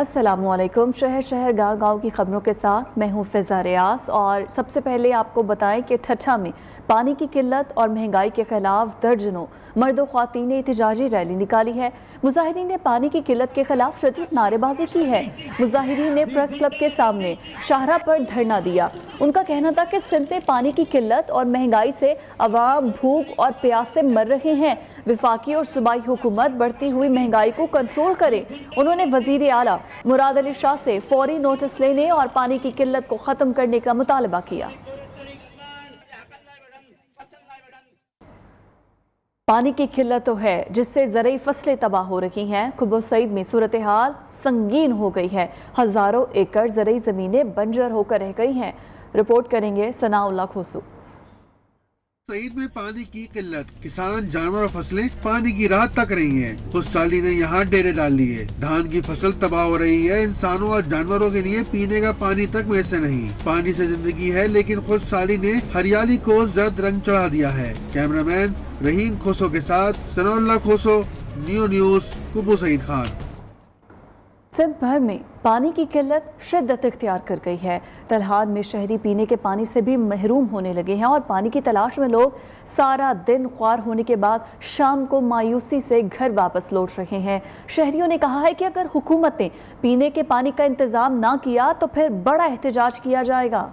अस्सलामु अलैकुम। शहर शहर गांव गांव की खबरों के साथ मैं हूं फिजा रियाज। और सबसे पहले आपको बताएं कि ठट्ठा में पानी की किल्लत और महंगाई के खिलाफ दर्जनों मर्द व ख्वातीन ने एहतजाजी रैली निकाली है। मुजाहिरीन ने पानी की किल्लत के खिलाफ शदीद नारेबाजी की है। मुजाहिरीन ने प्रेस क्लब के सामने शाहरा पर धरना दिया। उनका कहना था कि सिंध में पानी की किल्लत और महंगाई से अवाम भूख और प्यास से मर रहे हैं। वफाकी और सूबाई हुकूमत बढ़ती हुई महंगाई को कंट्रोल करे। उन्होंने वजीर आला मुराद अली शाह से फौरी नोटिस लेने और पानी की किल्लत को खत्म करने का मुतालबा किया। पानी की किल्लत तो है जिससे ज़रई फसलें तबाह हो रही हैं। कुब्बो सईद में सूरत हाल संगीन हो गई है। हजारों एकड़ ज़रई ज़मीनें बंजर होकर रह गई हैं। रिपोर्ट करेंगे सनाउल्लाह खोसू। सईद में पानी की किल्लत, किसान जानवर और फसलें पानी की राह तक रही हैं। खुद साली ने यहाँ डेरे डाल लिए। धान की फसल तबाह हो रही है। इंसानों और जानवरों के लिए पीने का पानी तक मैसर नहीं। पानी से जिंदगी है, लेकिन खुद साली ने हरियाली को जर्द रंग चढ़ा दिया है। कैमरामैन रहीम खोसो के साथ सनाउल्लाह खोसो, न्यू न्यूज़, कुब्बो सईद खान। सिंध भर में पानी की किल्लत शिद्दत इख्तियार कर गई है। तलहाद में शहरी पीने के पानी से भी महरूम होने लगे हैं और पानी की तलाश में लोग सारा दिन ख्वार होने के बाद शाम को मायूसी से घर वापस लौट रहे हैं। शहरियों ने कहा है कि अगर हुकूमत ने पीने के पानी का इंतजाम ना किया तो फिर बड़ा एहतजाज किया जाएगा।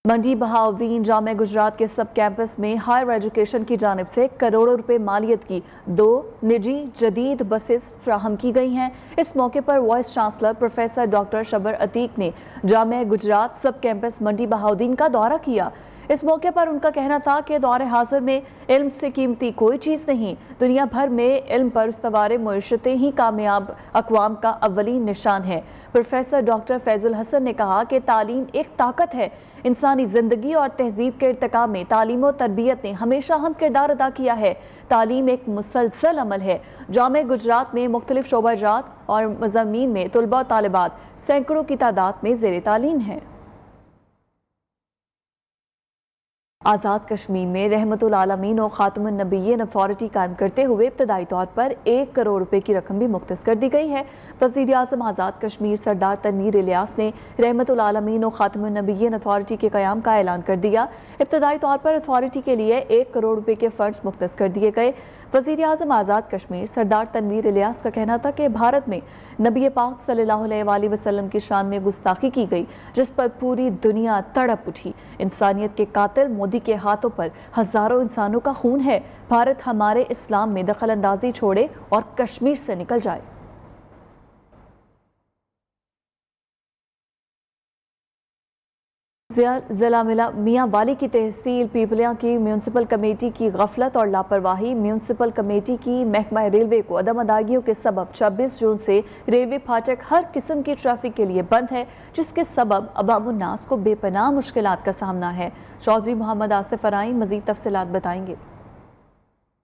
मंडी बहाउद्दीन जामे गुजरात के सब कैंपस में हायर एजुकेशन की जानिब से करोड़ों रुपए मालियत की 2 निजी जदीद बसेस फ्राहम की गई हैं। इस मौके पर vice chancellor professor doctor Shabbir Atiq ने जामे गुजरात सब कैंपस मंडी बहाउद्दीन का दौरा किया। इस मौके पर उनका कहना था कि दौरे हाजिर में इल्म से कीमती कोई चीज़ नहीं। दुनिया भर में इल्म पर उस्तवार मुआशरतें ही कामयाब अक़वाम का अव्वलीन निशान है। प्रोफेसर डॉक्टर फैजुल हसन ने कहा कि तालीम एक ताकत है। इंसानी ज़िंदगी और तहजीब के इर्तिका में तालीम और तरबियत ने हमेशा अहम किरदार अदा किया है। तालीम एक मुसलसल अमल है। जामे गुजरात में मुख्तलिफ शोबाजात और मज़ामीन में तुलबा और तालिबात सैकड़ों की तादाद में ज़ेर तालीम है। आज़ाद कश्मीर में रहमतुल आलमीन और खातमुन नबिय्यीन अथॉरिटी कायम करते हुए इब्तदाई तौर पर 1 करोड़ रुपए की रकम भी मुख्तस कर दी गई है। वज़ीर आज़म आज़ाद कश्मीर सरदार तनवीर इलियास ने रहमतुल आलमीन और खातमुन नबिय्यीन अथॉरिटी के क़याम का ऐलान कर दिया। इब्तदाई तौर पर अथॉरिटी के लिए 1 करोड़ रुपए के फ़ंड्स मुख्तस कर दिए गए। वज़ीर आज़म आज़ाद कश्मीर सरदार तनवीर इलियास का कहना था कि भारत में नबी पाक सल्लल्लाहु अलैहि वसल्लम की शान में गुस्ताखी की गई, जिस पर पूरी दुनिया तड़प उठी। इंसानियत के कातिल मोदी के हाथों पर हजारों इंसानों का खून है। भारत हमारे इस्लाम में दखल अंदाजी छोड़े और कश्मीर से निकल जाए। जिला मियां वाली की तहसील पीपलिया की म्यूनसिपल कमेटी की गफलत और लापरवाही। म्यूनसिपल कमेटी की महकमा रेलवे को अदम अदायगियों के सबब 26 जून से रेलवे फाटक हर किस्म की ट्रैफिक के लिए बंद है, जिसके सबब अवामुन्नास को बेपनाह मुश्किलात का सामना है। चौधरी मोहम्मद आसिफ फराई मजीद तफसीलात बताएंगे।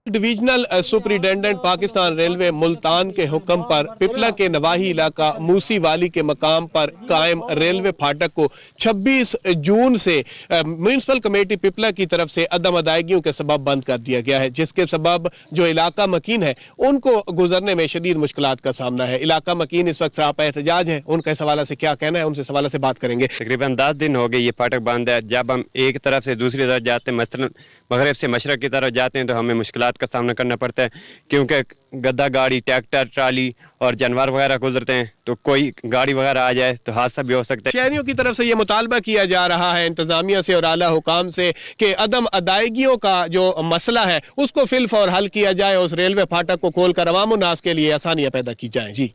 Divisional superintendent Pakistan railway Multan के हुक्म पर पिपला के नवाही इलाका मूसी वाली के मकाम पर कायम रेलवे फाटक को 26 जून से म्यूनसिपल कमेटी पिपला की तरफ से अदम अदायगियों के सबब बंद कर दिया गया है, जिसके सबब जो इलाका मकीन है उनको गुजरने में शदीद मुश्किलात का सामना है। इलाका मकीन इस वक्त सरापा एहतजाज है। उनका इस हवाले से क्या कहना है, उनसे इस हवाले से बात करेंगे। तकरीबन 10 दिन हो गए ये फाटक बंद है। जब हम एक तरफ से दूसरी तरफ जाते हैं, मसलन मगरब से मशरक की तरफ जाते हैं, तो हमें मुश्किलात का सामना करना पड़ता है, क्योंकि गद्दा गाड़ी, ट्रैक्टर, ट्राली और जानवर वगैरह गुजरते हैं, तो कोई गाड़ी वगैरह आ जाए तो हादसा भी हो सकता है। शहरियों की तरफ से ये मुतालबा किया जा रहा है इंतजामिया से और आला हुकाम से कि अदम अदायगियों का जो मसला है उसको फिलफौर हल किया जाए, उस रेलवे फाटक को खोलकर अवाम उन्नास के लिए आसानियां पैदा की जाएं। जी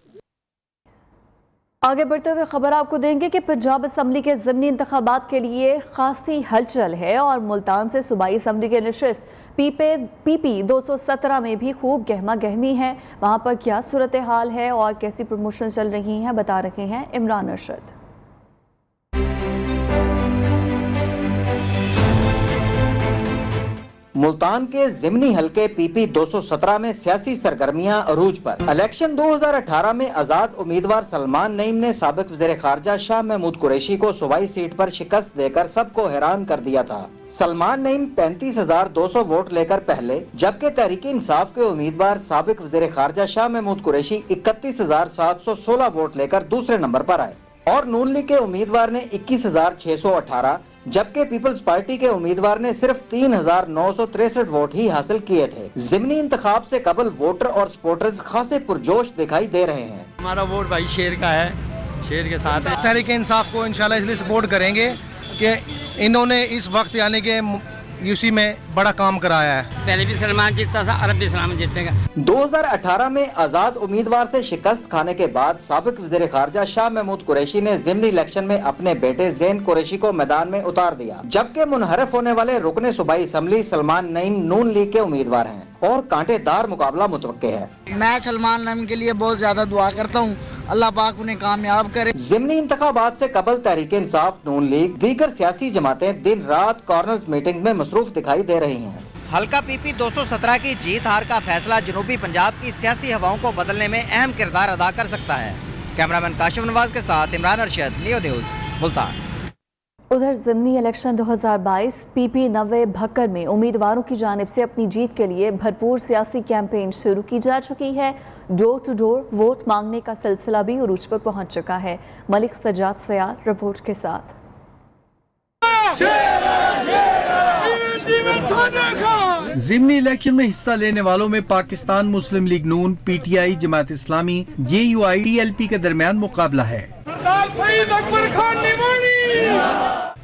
आगे बढ़ते हुए खबर आपको देंगे कि पंजाब असम्बली के ज़िमनी इंतखाबात के लिए खासी हलचल है और मुल्तान से सूबाई असम्बली के नशिस्त PP 217 में भी खूब गहमा गहमी है। वहाँ पर क्या सूरत हाल है और कैसी प्रमोशन चल रही हैं, बता रहे हैं इमरान अरशद। ملتان کے ضمنی حلقے پی پی 217 میں سیاسی سرگرمیاں عروج پر۔ الیکشن 2018 میں آزاد امیدوار سلمان نعیم نے سابق وزیر خارجہ شاہ محمود قریشی کو صوبائی سیٹ پر شکست دے کر سب کو حیران کر دیا تھا۔ سلمان نعیم 35,200 ووٹ لے کر پہلے، جبکہ تحریک انصاف کے امیدوار سابق وزیر خارجہ شاہ محمود قریشی 31,716 ووٹ لے کر دوسرے نمبر پر آئے، اور نون لیگ کے امیدوار نے 21,618 جبکہ پیپلز پارٹی کے امیدوار نے صرف 3,963 ووٹ ہی حاصل کیے تھے۔ ضمنی انتخاب سے قبل ووٹر اور سپورٹرز خاصے پرجوش دکھائی دے رہے ہیں۔ ہمارا ووٹ بھائی شیر کا ہے، شیر کے ساتھ ہے۔ تحریک انصاف کو انشاءاللہ اس لیے سپورٹ کریں گے کہ انہوں نے اس وقت یعنی کہ یوسی میں بڑا کام کرایا ہے۔ پہلے بھی سلمان جیتتا تھا، اب بھی سلمان جیتے گا۔ 2018 میں آزاد امیدوار سے شکست کھانے کے بعد سابق وزیر خارجہ شاہ محمود قریشی نے ضمنی الیکشن میں اپنے بیٹے زین قریشی کو میدان میں اتار دیا، جبکہ منحرف ہونے والے رکن صوبائی اسمبلی سلمان نعیم نون لیگ کے امیدوار ہیں اور کانٹے دار مقابلہ متوقع ہے۔ میں سلمان نعیم کے لیے بہت زیادہ دعا کرتا ہوں، اللہ پاک انہیں کامیاب کرے۔ ضمنی انتخابات سے قبل تحریک انصاف، نون لیگ، دیگر سیاسی جماعتیں دن رات کارنرز میٹنگ میں مصروف دکھائی دے رہی ہیں۔ حلقہ پی پی 217 کی جیت ہار کا فیصلہ جنوبی پنجاب کی سیاسی ہواؤں کو بدلنے میں اہم کردار ادا کر سکتا ہے۔ کیمرامین کاشف نواز کے ساتھ عمران ارشد، نیو نیوز، ملتان۔ ادھر ضمنی الیکشن 2022 پی پی 90 بھکر میں امیدواروں کی جانب سے اپنی جیت کے لیے بھرپور سیاسی کیمپین شروع کی جا چکی ہے۔ ڈور ٹو ڈور ووٹ مانگنے کا سلسلہ بھی عروج پر پہنچ چکا ہے۔ ملک سجاد سیال رپورٹ کے ساتھ۔ ضمنی الیکشن میں حصہ لینے والوں میں Pakistan Muslim league Noon, P T I, Jamaat Islami, J U I, T L P کے درمیان مقابلہ ہے۔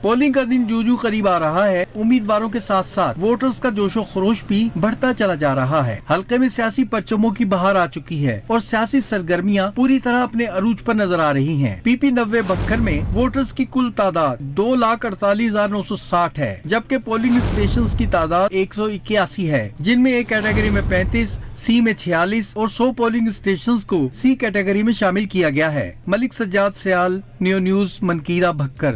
پولنگ کا دن جو قریب آ رہا ہے، امیدواروں کے ساتھ ساتھ ووٹرز کا جوش و خروش بھی بڑھتا چلا جا رہا ہے۔ حلقے میں سیاسی پرچموں کی بہار آ چکی ہے اور سیاسی سرگرمیاں پوری طرح اپنے عروج پر نظر آ رہی ہیں۔ پی پی 90 بکھر میں ووٹرز کی کل تعداد 2,48,960 ہے، جبکہ پولنگ اسٹیشنز کی تعداد 181 ہے، جن میں اے کیٹیگری میں 35، سی میں 46 اور 100 پولنگ اسٹیشنز کو سی کیٹیگری میں شامل کیا گیا ہے۔ ملک سجاد سیال، نیو نیوز، منکیرہ بھکر۔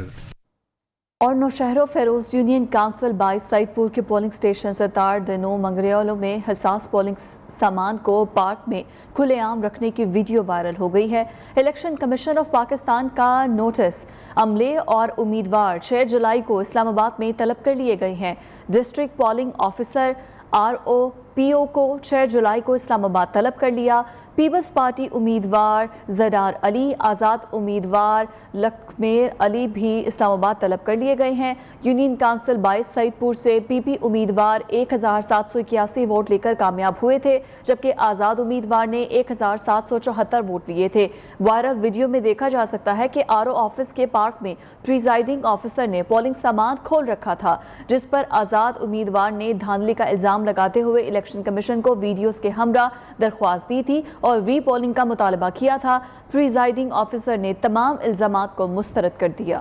اور نوشہرہ فیروز یونین کونسل 22 سعید پور کے پولنگ سٹیشن ستار دنوں منگریولوں میں حساس پولنگ سامان کو پارک میں کھلے عام رکھنے کی ویڈیو وائرل ہو گئی ہے۔ الیکشن کمیشن آف پاکستان کا نوٹس عملے اور امیدوار 6 جولائی کو اسلام آباد میں طلب کر لیے گئے ہیں۔ District polling officer RO PO کو 6 جولائی کو اسلام آباد طلب کر لیا۔ پیپلز پارٹی امیدوار زرار علی، آزاد امیدوار لکھمیر علی بھی اسلام آباد طلب کر لیے گئے ہیں۔ یونین کونسل 22 سعید پور سے پی پی امیدوار 1,781 ووٹ لے کر کامیاب ہوئے تھے، جبکہ آزاد امیدوار نے 1,774 ووٹ لیے تھے۔ وائرل ویڈیو میں دیکھا جا سکتا ہے کہ RO آفس کے پارک میں پریزائڈنگ آفیسر نے پولنگ سامان کھول رکھا تھا، جس پر آزاد امیدوار نے دھاندلی کا الزام لگاتے ہوئے الیکشن کمیشن کو ویڈیوز کے ہمراہ درخواست دی تھی اور ری پولنگ کا مطالبہ کیا تھا۔ پریزائڈنگ آفیسر نے تمام الزامات کو مسترد کر دیا۔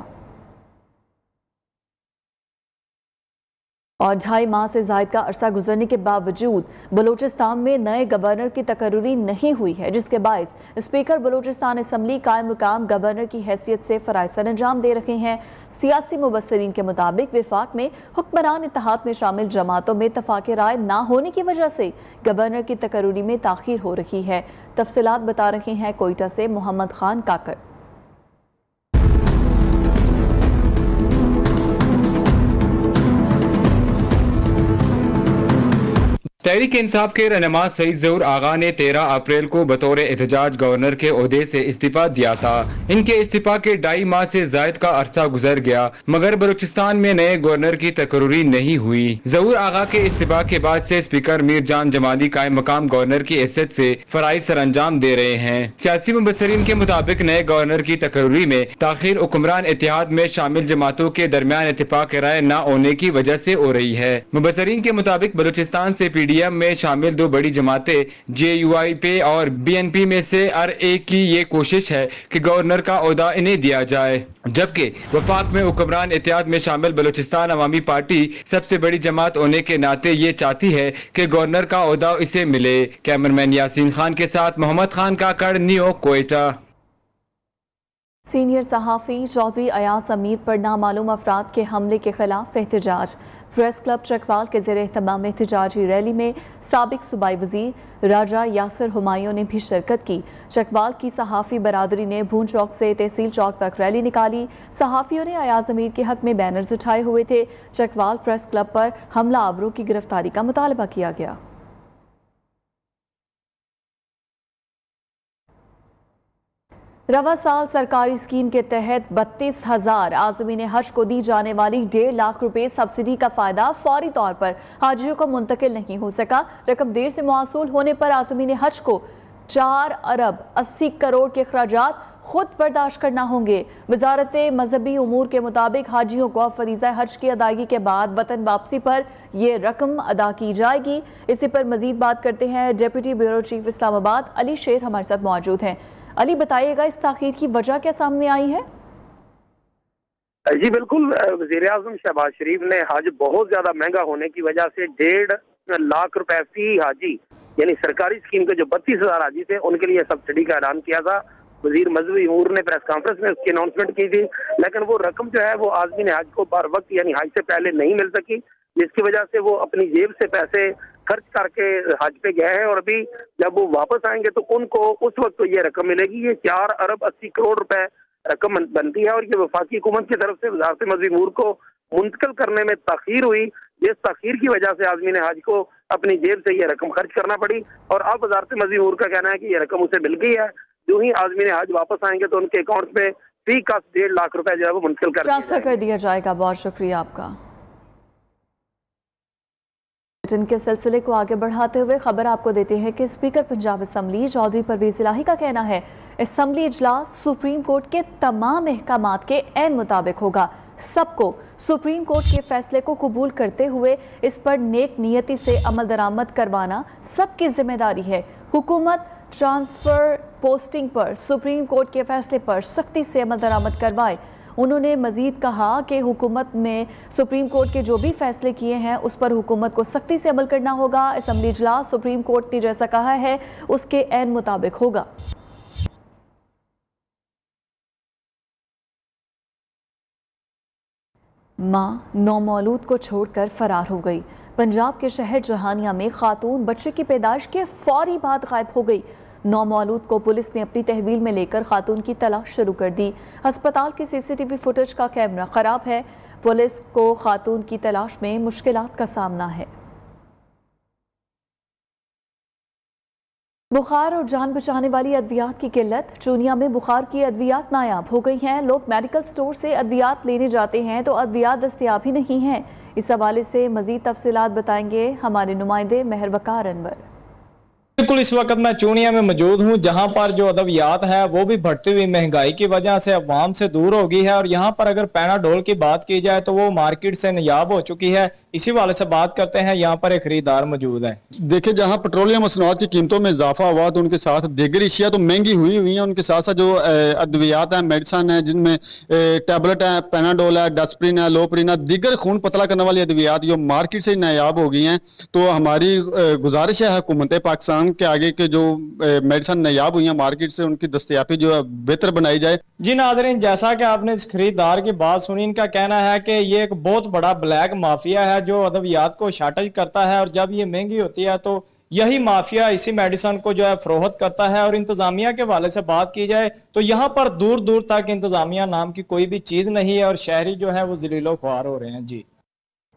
اور 2.5 ماہ سے زائد کا عرصہ گزرنے کے باوجود بلوچستان میں نئے گورنر کی تقرری نہیں ہوئی ہے، جس کے باعث اسپیکر بلوچستان اسمبلی قائم مقام گورنر کی حیثیت سے فرائض سر انجام دے رہے ہیں۔ سیاسی مبصرین کے مطابق وفاق میں حکمران اتحاد میں شامل جماعتوں میں اتفاق رائے نہ ہونے کی وجہ سے گورنر کی تقرری میں تاخیر ہو رہی ہے۔ تفصیلات بتا رہے ہیں کوئٹہ سے محمد خان کاکر۔ تحریک انصاف کے رہنما سعید ظہور آغا نے 13 اپریل کو بطور احتجاج گورنر کے عہدے سے استعفیٰ دیا تھا۔ ان کے استعفیٰ کے 2.5 ماہ سے زائد کا عرصہ گزر گیا، مگر بلوچستان میں نئے گورنر کی تقرری نہیں ہوئی۔ ظہور آغا کے استعفیٰ کے بعد سے اسپیکر میر جان جمالی قائم مقام گورنر کی حیثیت سے فرائض سر انجام دے رہے ہیں۔ سیاسی مبصرین کے مطابق نئے گورنر کی تقرری میں تاخیر حکمران اتحاد میں شامل جماعتوں کے درمیان اتفاق رائے نہ ہونے کی وجہ سے ہو رہی ہے۔ مبصرین کے مطابق بلوچستان سے PDM میں شامل 2 بڑی جماعتیں JUIP اور BNP میں سے ہر ایک کی یہ کوشش ہے کہ گورنر کا عہدہ انہیں دیا جائے، جبکہ وفاق میں حکمران اتحاد میں شامل بلوچستان عوامی پارٹی سب سے بڑی جماعت ہونے کے ناطے یہ چاہتی ہے کہ گورنر کا عہدہ اسے ملے۔ کیمرمین یاسین خان کے ساتھ محمد خان کاکڑ، نیو کوئٹہ۔ سینئر صحافی چودھری ایاز حمید پر نامعلوم افراد کے حملے کے خلاف احتجاج۔ प्रेस क्लब चकवाल के ज़ेर एहतमाम एहतजाजी रैली में साबिक सूबाई वज़ीर राजा यासिर हुमायूं ने भी शिरकत की। चकवाल की सहाफ़ी बरादरी ने भून चौक से तहसील चौक तक रैली निकाली। सहाफ़ियों ने अयाज अमीर के हक में बैनर्स उठाए हुए थे। चकवाल प्रेस क्लब पर हमला आवरों की गिरफ्तारी का मुतालबा किया गया। रवा साल सरकारी स्कीम के तहत 32,000 आज़मीन हज को दी जाने वाली 1.5 लाख रुपए सब्सिडी का फायदा फौरी तौर पर हाजियों को मुंतकिल नहीं हो सका। रकम देर से मौसूल होने पर आज़मीन हज को 4 अरब 80 करोड़ के अखराजात खुद बर्दाश्त करना होंगे। वजारत मजहबी उमूर के मुताबिक हाजियों को फरीज़ा हज की अदायगी के बाद वतन वापसी पर ये रकम अदा की जाएगी। इसी पर मजीद बात करते हैं deputy bureau chief Islamabad Ali शेर हमारे साथ मौजूद हैं। अली, बताइएगा इस ताखीर की वजह क्या सामने आई है? जी बिल्कुल, वज़ीर आज़म शहबाज शरीफ ने हज बहुत ज्यादा महंगा होने की वजह से 1.5 लाख रुपए फी हाजी यानी सरकारी स्कीम के जो 32,000 हाजी थे उनके लिए सब्सिडी का ऐलान किया था। वजीर मजहबी उमूर ने प्रेस कॉन्फ्रेंस में उसकी अनाउंसमेंट की थी, लेकिन वो रकम जो है वो आज़मीन हज को बर वक्त यानी हज से पहले नहीं मिल सकी, जिसकी वजह से वो अपनी जेब से पैसे खर्च करके हज पे गए हैं और अभी जब वो वापस आएंगे तो उनको उस वक्त तो ये रकम मिलेगी। ये 4 अरब 80 करोड़ रुपए रकम बनती है और ये वफाकी हुकूमत की तरफ से वज़ारत मजहबी उमूर को मुंतकिल करने में ताखीर हुई। जिस ताखीर की वजह से आज़मीन हज को अपनी जेब से ये रकम खर्च करना पड़ी और अब वज़ारत मजहबी उमूर का कहना है कि ये रकम उसे मिल गई है। जो ही आज़मीन हज वापस आएंगे तो उनके अकाउंट में फी का 1.5 लाख रुपए जो है वो मुंतकिल ट्रांसफर कर दिया जाएगा। बहुत शुक्रिया आपका। के सिलसिले को आगे बढ़ाते हुए खबर आपको देते हैं कि स्पीकर पंजाब असम्बली चौधरी परवेज इलाही का कहना है असम्बली इजलास सुप्रीम कोर्ट के तमाम अहकामात के ऐन मुताबिक होगा। सबको सुप्रीम कोर्ट के फैसले को कबूल करते हुए इस पर नेक नियति से अमल दरामद करवाना सबकी जिम्मेदारी है। हुकूमत ट्रांसफर पोस्टिंग पर सुप्रीम कोर्ट के फैसले पर सख्ती से अमल दरामद करवाए। उन्होंने मजीद कहा कि हुकूमत में सुप्रीम कोर्ट के जो भी फैसले किए हैं उस पर हुकूमत को सख्ती से अमल करना होगा। असम्बली इजलास सुप्रीम कोर्ट ने जैसा कहा है उसके ऐन मुताबिक होगा। मां नौमौलूद को छोड़कर फरार हो गई। पंजाब के शहर जहानिया में खातून बच्चे की पैदाइश के फौरी बाद गायब हो गई। नौमौलूद को पुलिस ने अपनी तहवील में लेकर खातून की तलाश शुरू कर दी। अस्पताल की सीसीटीवी फुटेज का कैमरा खराब है। पुलिस को खातून की तलाश में मुश्किलात का सामना है। बुखार और जान बचाने वाली अद्वियात की किल्लत। चूनिया में बुखार की अद्वियात नायाब हो गई हैं। लोग मेडिकल स्टोर से अद्वियात लेने जाते हैं तो अद्वियात दस्तयाब ही नहीं हैं। इस हवाले से मजीद तफसीलात बताएंगे हमारे नुमाइंदे मेहर वकार अनवर। बिल्कुल, इस वक्त मैं चूनिया में मौजूद हूँ जहाँ पर जो अद्वियात है वो भी बढ़ती हुई महंगाई की वजह से अवाम से दूर हो गई है और यहाँ पर अगर पैनाडोल की बात की जाए तो वो मार्केट से नायाब हो चुकी है। इसी वाले से बात करते हैं, यहाँ पर एक खरीदार मौजूद है। देखिए, जहाँ पेट्रोलियम मसनूआत की कीमतों में इजाफा हुआ तो उनके साथ दीगर अशिया तो महंगी हुई हैं, उनके साथ साथ जो अद्वियात हैं, मेडिसन है जिनमें टैबलेट है, पैनाडोल है, डास्प्रिन है, लोप्रिन है, दीगर खून पतला करने वाली अद्वियात जो मार्केट से नायाब हो गई हैं। तो हमारी गुजारिश है हुकूमत पाकिस्तान के आगे के जो मेडिसन नायाब हुई हैं मार्केट से उनकी दस्तयाबी जो है बेहतर बनाई जाए। जी नाज़रीन, जैसा कि आपने इस खरीदार की बात सुनी, इनका कहना है कि ये एक बहुत बड़ा ब्लैक माफिया है जो अद्वियात को शार्टेज करता है और जब ये महंगी होती है तो यही माफिया इसी मेडिसन को जो है फरोख्त करता है। और इंतजामिया के वाले से बात की जाए तो यहाँ पर दूर दूर तक इंतजामिया नाम की कोई भी चीज नहीं है और शहरी जो है वो जलीलो ख्वार हो रहे हैं। जी,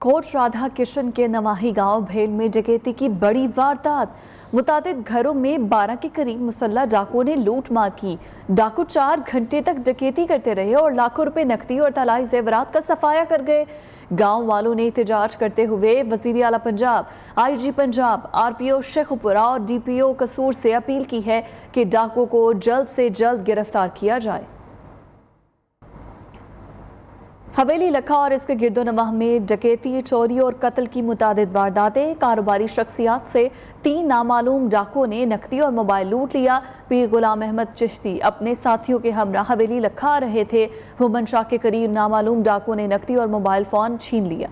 कोट राधा किशन के नवाही गांव भेल में डकैती की बड़ी वारदात। मुतादिद घरों में 12 के करीब मुसल्ला डाकुओं ने लूट मार की। डाकू 4 घंटे तक डकैती करते रहे और लाखों रुपए नकदी और तलाई जेवरात का सफाया कर गए। गांव वालों ने एहतजाज करते हुए वजीर आला पंजाब, IG पंजाब, RPO शेखपुरा और DPO कसूर से अपील की है कि डाकुओं को जल्द से जल्द गिरफ्तार किया जाए। हवेली लखा और इसके गिरदोनवाह में डकैती, चोरी और कत्ल की मुतादिद वारदातें। कारोबारी शख्सियात से 3 नामालूम डाकुओं ने नकदी और मोबाइल लूट लिया। पीर गुलाम अहमद चिश्ती अपने साथियों के हमरा हवेली लखा आ रहे थे। हुमन शाह के करीब नामालूम डाकुओं ने नकदी और मोबाइल फोन छीन लिया।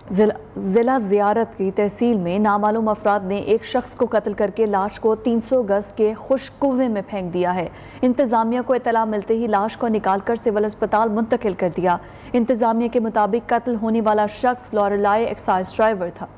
जिला ज़ियारत की तहसील में नामालूम अफराद ने एक शख्स को कत्ल करके लाश को 300 गज के खुश्क कुएं में फेंक दिया है। इंतजामिया को इतला मिलते ही लाश को निकालकर सिविल अस्पताल मुंतकिल कर दिया। इंतजामिया के मुताबिक कत्ल होने वाला शख्स लॉरेलाई एक्साइज ड्राइवर था।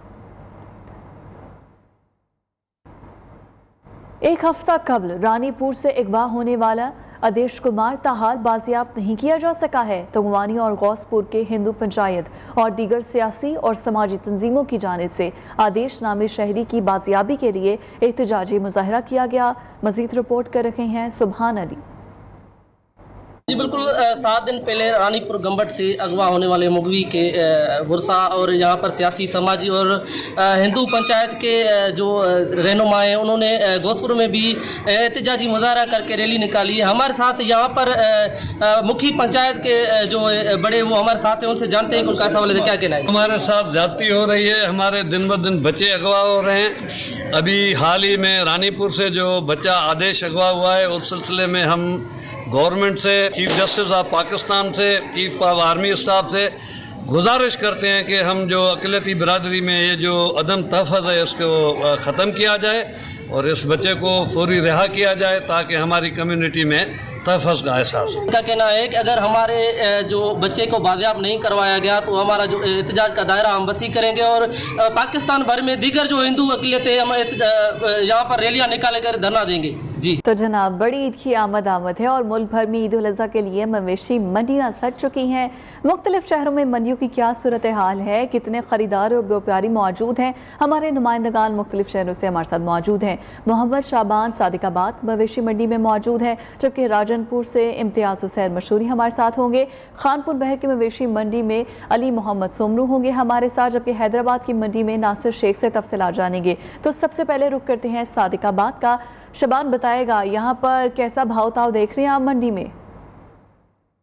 एक हफ्ता कबल रानीपुर से अगवा होने वाला आदेश कुमार ताहाल बाजियाब नहीं किया जा सका है। तंगवानी और गौसपुर के हिंदू पंचायत और दीगर सियासी और समाजी तंजीमों की जानिब से आदेश नामी शहरी की बाजियाबी के लिए एहतजाजी मुजाहरा किया गया। मजीद रिपोर्ट कर रहे हैं सुभान अली। जी बिल्कुल, 7 दिन पहले रानीपुर गंबट से अगवा होने वाले मुगवी के वर्षा और यहाँ पर सियासी समाजी और हिंदू पंचायत के जो रहनुमा हैं उन्होंने गौसपुर में भी एहतजाजी मुजाहरा करके रैली निकाली है। हमारे साथ यहाँ पर मुखी पंचायत के जो बड़े वो हमारे साथ हैं, उनसे जानते हैं कि उनका ऐसा वाले क्या कहना है। हमारे साथ ज्यादती हो रही है, हमारे दिन ब दिन बच्चे अगवा हो रहे हैं। अभी हाल ही में रानीपुर से जो बच्चा आदेश अगवा हुआ है उस सिलसिले में हम गवर्नमेंट से, चीफ जस्टिस ऑफ पाकिस्तान से, चीफ ऑफ आर्मी स्टाफ से गुजारिश करते हैं कि हम जो अक़लियती बिरादरी में ये जो अदम तहफ़्फ़ुज़ है इसको ख़त्म किया जाए और इस बच्चे को फौरी रिहा किया जाए ताकि हमारी कम्युनिटी में तहफ़्फ़ुज़ का एहसास हो। उनका कहना है कि अगर हमारे जो बच्चे को बाजियाब नहीं करवाया गया तो हमारा जो एहतजाज का दायरा हम वसी करेंगे और पाकिस्तान भर में दीगर जो हिंदू अक़लियतें हम यहाँ पर रैलियाँ निकाल कर धरना देंगे। जी तो जनाब, बड़ी ईद की आमद है और मुल्क भर में ईद उल अज़हा के लिए मवेशी मंडियाँ सज चुकी हैं। मुख्तलिफ शहरों में मंडियों की क्या सूरत हाल है, कितने खरीदार और व्यापारी मौजूद हैं, हमारे नुमाइंदगान मुख्तलिफ शहरों से हमारे साथ मौजूद हैं। मोहम्मद शाबान सादिकाबाद मवेशी मंडी में मौजूद हैं, जबकि राजनपुर से इम्तियाज़ हुसैन मशहूरी हमारे साथ होंगे। खानपुर बहर की मवेशी मंडी में अली मोहम्मद सोमरू होंगे हमारे साथ, जबकि हैदराबाद की मंडी में नासिर शेख से तफसीलात जानेंगे। तो सबसे पहले रुख करते हैं सादिकाबाद का। शबान बताएगा यहाँ पर कैसा भाव ताव देख रहे हैं आप मंडी में?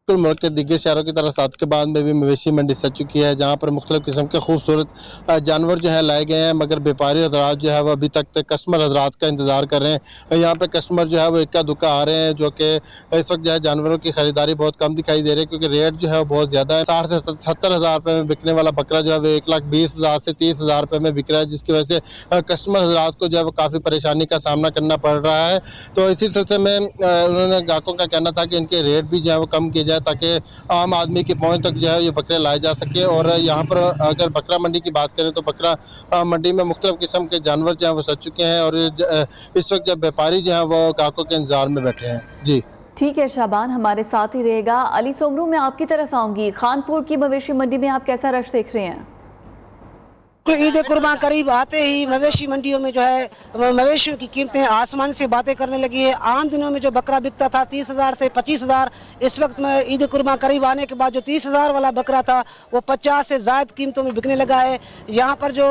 मुल्क के दिग्गज शहरों की तरह सादिकाबाद में भी मवेशी मंडी सज चुकी है, जहाँ पर मुख्तलिफ किस्म के खूबसूरत जानवर जो है लाए गए हैं, मगर व्यापारी हजरात जो है वो अभी तक कस्टमर हजरात का इंतज़ार कर रहे हैं। यहाँ पे कस्टमर जो है वो इक्का दुक्का आ रहे हैं, जो कि इस वक्त जो है जानवरों की खरीदारी बहुत कम दिखाई दे रही है, क्योंकि रेट जो है वो बहुत ज़्यादा है। 60 से 70 हज़ार रुपये में बिकने वाला बकरा जो है वो 1,20,000 से 30,000 रुपये में बिक रहा है, जिसकी वजह से कस्टमर हजरात को जो है वो काफ़ी परेशानी का सामना करना पड़ रहा है। तो इसी सिलसिले में उन्होंने ग्राहकों का कहना था कि इनके रेट भी जो है वो कम किए जाए ताकि आम आदमी की पहुंच तक जो है ये बकरे लाए जा सके। और यहाँ पर अगर बकरा मंडी की बात करें तो बकरा मंडी में मुख्तलिफ किस्म के जानवर जो है वो सज चुके हैं और इस वक्त जब व्यापारी जो है वो ग्राहकों के इंतजार में बैठे हैं। जी ठीक है शाबान, हमारे साथ ही रहेगा। अली सोमरू, मैं आपकी तरफ आऊँगी। खानपुर की मवेशी मंडी में आप कैसा रश देख रहे हैं? ईद कुर्बान करीब आते ही मवेशी मंडियों में जो है मवेशियों की कीमतें आसमान से बातें करने लगी है। आम दिनों में जो बकरा बिकता था 30,000 से 25,000, इस वक्त में ईद कुर्बान करीब आने के बाद जो 30,000 वाला बकरा था वो 50 से ज़ायद कीमतों में बिकने लगा है। यहाँ पर जो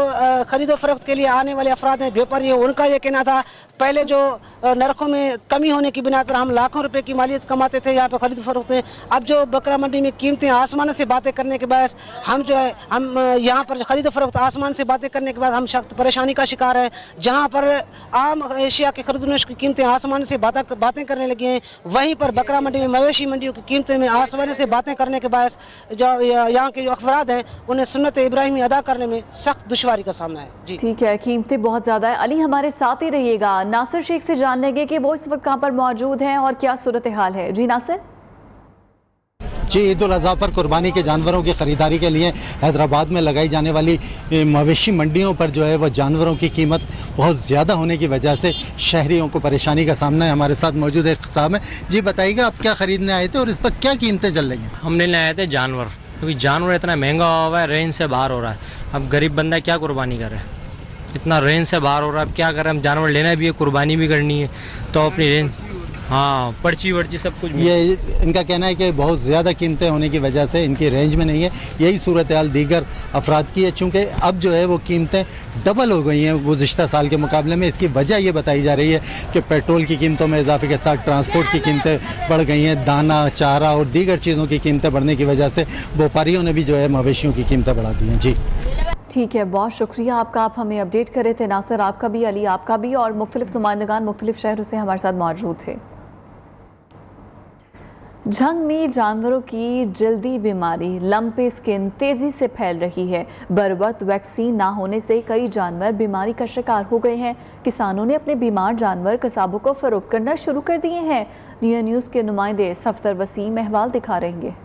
खरीदो फरोख्त के लिए आने वाले अफराद हैं, व्यापारी हैं, उनका ये कहना था पहले जो नरखों में कमी होने की बिना पर हम लाखों रुपए की मालियत कमाते थे यहाँ पर खरीद फरोख्त में, अब जो बकरा मंडी में कीमतें आसमान से बातें करने के बाद हम जो है हम यहाँ पर खरीद फरोख्त आसमान से बातें करने के बाद हम सख्त परेशानी का शिकार है। जहाँ पर आम एशिया के खरीदने की कीमतें आसमान से बातें करने लगी हैं, वहीं पर बकरा मंडी में मवेशी मंडियों की कीमतें में आसमान से बातें करने के बाद जो यहाँ के जो अफराद हैं उन्हें सुन्नत इब्राहिमी अदा करने में सख्त दुश्वारी का सामना है। जी ठीक है, कीमतें बहुत ज़्यादा है। अली हमारे साथ ही रहिएगा। नासिर शेख से जान लेंगे कि वो इस वक्त कहाँ पर मौजूद हैं और क्या सूरत हाल है। जी नासिर। जी, ईद उल अज़हा पर कुर्बानी के जानवरों की ख़रीदारी के लिए हैदराबाद में लगाई जाने वाली मवेशी मंडियों पर जो है वो जानवरों की कीमत बहुत ज़्यादा होने की वजह से शहरियों को परेशानी का सामना है। हमारे साथ मौजूद एक साहब हैं। जी बताइएगा, आप क्या ख़रीदने आए थे और इस वक्त क्या कीमतें चल रही हैं? हमने ले आए थे जानवर, क्योंकि जानवर इतना महंगा हुआ है, रेंज से बाहर हो रहा है। अब गरीब बंदा क्या कुर्बानी करे, इतना रेंज से बाहर हो रहा है। अब क्या करें, हम जानवर लेना भी है, कुर्बानी भी करनी है, तो अपनी रेंज पर्ची वर्ची सब कुछ। ये इनका कहना है कि बहुत ज़्यादा कीमतें होने की वजह से इनकी रेंज में नहीं है। यही सूरत हाल दीगर अफराद की है, चूँकि अब जो है वो कीमतें डबल हो गई हैं गुज़िश्ता साल के मुकाबले में। इसकी वजह ये बताई जा रही है कि पेट्रोल की कीमतों में इजाफे के साथ ट्रांसपोर्ट की कीमतें बढ़ गई हैं, दाना चारा और दीगर चीज़ों की कीमतें बढ़ने की वजह से व्यापारियों ने भी जो है मवेशियों की कीमतें बढ़ा दी हैं। जी ठीक है, बहुत शुक्रिया आपका, आप हमें अपडेट कर रहे थे। नासिर आपका भी, अली आपका भी, और मुख्तलिफ नुमाइंदगान मुख्तलिफ शहरों से हमारे साथ मौजूद थे। झंग में जानवरों की जल्दी बीमारी लंपी स्किन तेजी से फैल रही है। बर वक्त वैक्सीन ना होने से कई जानवर बीमारी का शिकार हो गए हैं। किसानों ने अपने बीमार जानवर कसाबों को फरोख्त करना शुरू कर दिए हैं। नियर न्यूज़ के नुमाइंदे सफ्तर वसीम अहवाल दिखा रहे हैं।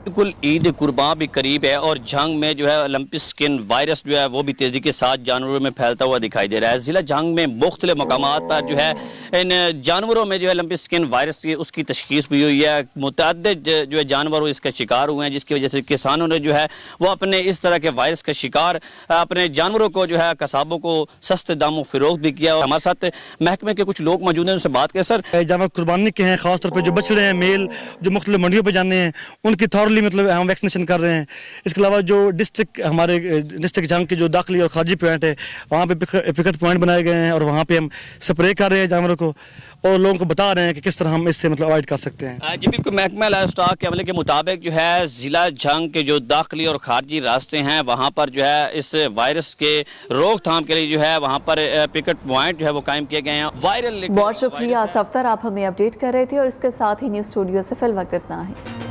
बिल्कुल ईद कुर्बान भी करीब है और झंग में जो है लंपी स्किन वायरस जो है वो भी तेज़ी के साथ जानवरों में फैलता हुआ दिखाई दे रहा है। ज़िला झंग में मुख्तलिफ मकामात पर जो है इन जानवरों में जो है लंपी स्किन वायरस की उसकी तशखीस भी हुई है। मुतअद्दिद जो है जानवर इसका शिकार हुए हैं, जिसकी वजह से किसानों ने जो है वो अपने इस तरह के वायरस का शिकार अपने जानवरों को जो है कसाबों को सस्ते दामों फरोख्त भी किया। हमारे साथ महकमे के कुछ लोग मौजूद हैं, उनसे बात करें। सर, जानवर कुर्बानी के हैं, खासतौर पर जो बछड़े हैं मेल जो मुख्तलिफ मंडियों पर जाने हैं उनकी थॉरली मतलब हम वैक्सीनेशन कर रहे हैं। इसके अलावा जो हमारे डिस्ट्रिक्ट जंग के जो दाखिली और खारजी पॉइंट है वहाँ पे पिकट पॉइंट बनाए गए हैं और वहाँ पे हम स्प्रे कर रहे हैं जानवरों को और लोगों को बता रहे हैं कि किस तरह हम इससे मतलब अवॉइड कर सकते हैं। जी बिल्कुल, महकमा लाइव स्टॉक के अमले के मुताबिक जो है ज़िला झंग के जो दाखिली और खारजी रास्ते हैं वहाँ पर जो है इस वायरस के रोकथाम के लिए जो है वहाँ पर पिकट पॉइंट जो है वो कायम किए गए हैं। वायरल बहुत शुक्रिया सफ्तर, आप हमें अपडेट कर रहे थे और इसके साथ ही न्यूज़ स्टूडियो से फिल वक्त इतना है।